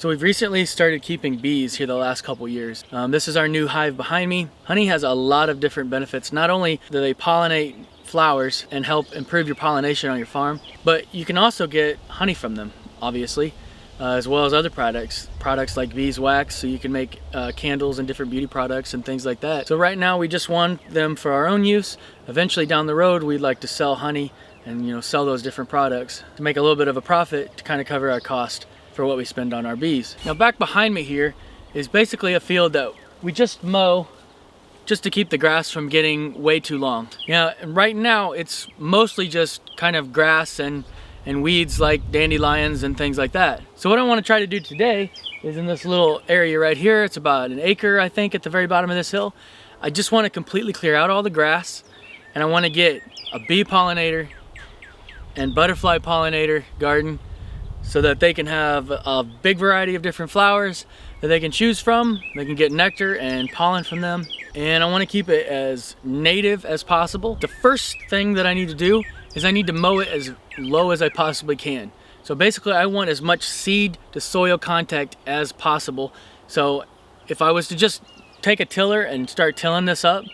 So we've recently started keeping bees here the last couple years. This is our new hive behind me. Honey has a lot of different benefits. Not only do they pollinate flowers and help improve your pollination on your farm, but you can also get honey from them, obviously, as well as other products like beeswax, so you can make candles and different beauty products and things like that. So right now we just want them for our own use. Eventually down the road we'd like to sell honey and sell those different products to make a little bit of a profit to kind of cover our cost for what we spend on our bees. Now back behind me here is basically a field that we just mow just to keep the grass from getting way too long. And right now it's mostly just kind of grass and weeds like dandelions and things like that. So what I want to try to do today is in this little area right here, it's about an acre I think at the very bottom of this hill. I just want to completely clear out all the grass, and I want to get a bee pollinator and butterfly pollinator garden so that they can have a big variety of different flowers that they can choose from. They can get nectar and pollen from them, and I want to keep it as native as possible. The first thing that I need to do is I need to mow it as low as I possibly can. So basically I want as much seed to soil contact as possible. So if I was to just take a tiller and start tilling this up,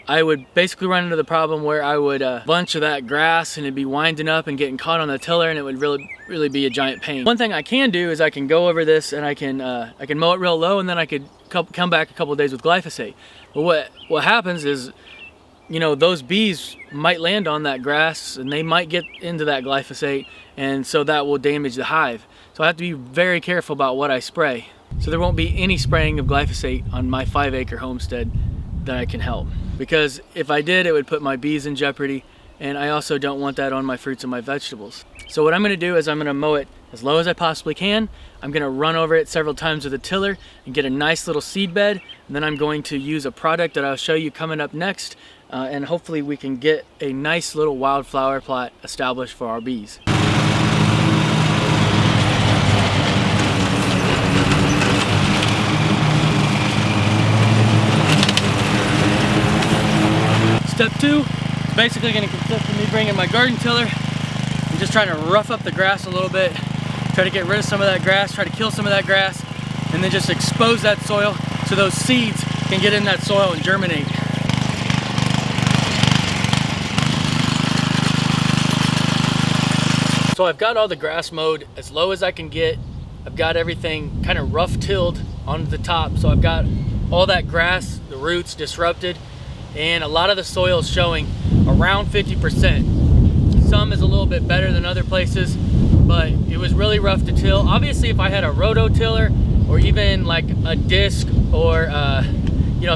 I would basically run into the problem where I would bunch of that grass and it'd be winding up and getting caught on the tiller, and it would really be a giant pain. One thing I can do is I can go over this and I can mow it real low, and then I could come back a couple of days with glyphosate. But what happens is, those bees might land on that grass and they might get into that glyphosate, and so that will damage the hive. So I have to be very careful about what I spray. So there won't be any spraying of glyphosate on my 5-acre homestead that I can help, because if I did, it would put my bees in jeopardy, and I also don't want that on my fruits and my vegetables. So what I'm going to do is I'm going to mow it as low as I possibly can. I'm going to run over it several times with a tiller and get a nice little seed bed, and then I'm going to use a product that I'll show you coming up next, and hopefully we can get a nice little wildflower plot established for our bees. Step 2 is basically going to consist of me bringing my garden tiller and just trying to rough up the grass a little bit, try to get rid of some of that grass, try to kill some of that grass, and then just expose that soil so those seeds can get in that soil and germinate. So I've got all the grass mowed as low as I can get. I've got everything kind of rough tilled onto the top, so I've got all that grass, the roots disrupted, and a lot of the soil is showing around 50%. Some is a little bit better than other places, but it was really rough to till. Obviously, if I had a rototiller or even like a disc or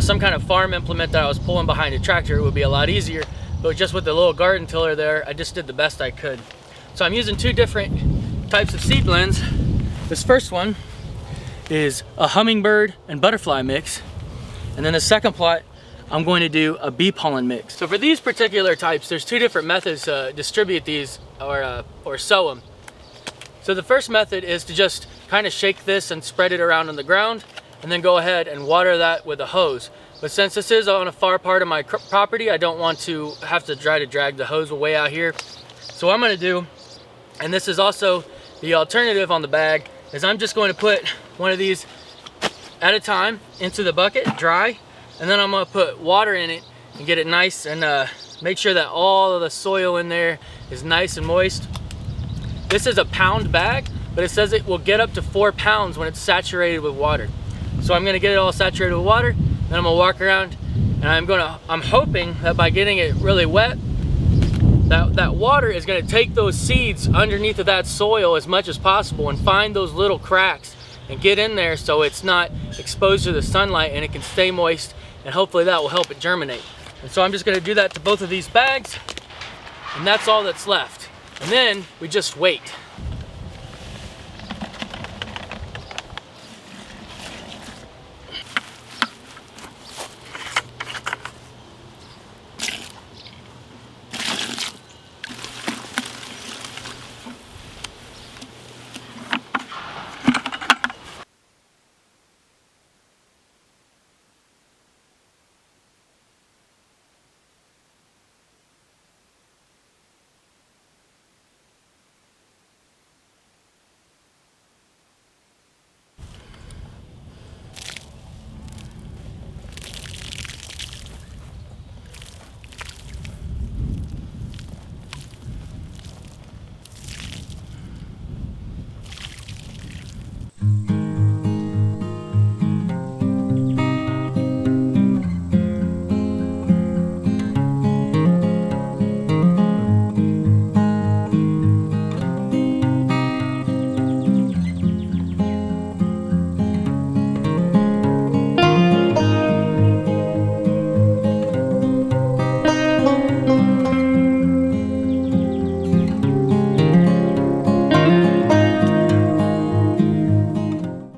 some kind of farm implement that I was pulling behind a tractor, it would be a lot easier. But just with the little garden tiller there, I just did the best I could. So I'm using 2 different types of seed blends. This first one is a hummingbird and butterfly mix, and then the second plot I'm going to do a bee pollen mix. So for these particular types, there's 2 different methods to distribute these or sow them. So the first method is to just kind of shake this and spread it around on the ground, and then go ahead and water that with a hose. But since this is on a far part of my property, I don't want to have to try to drag the hose way out here. So what I'm going to do, and this is also the alternative on the bag, is I'm just going to put one of these at a time into the bucket, dry, and then I'm going to put water in it and get it nice and make sure that all of the soil in there is nice and moist. This is a pound bag, but it says it will get up to 4 pounds when it's saturated with water. So I'm going to get it all saturated with water, then I'm going to walk around, and I'm hoping that by getting it really wet, that water is going to take those seeds underneath of that soil as much as possible and find those little cracks and get in there so it's not exposed to the sunlight, and it can stay moist, and hopefully that will help it germinate. And so I'm just going to do that to both of these bags, and that's all that's left. And then we just wait.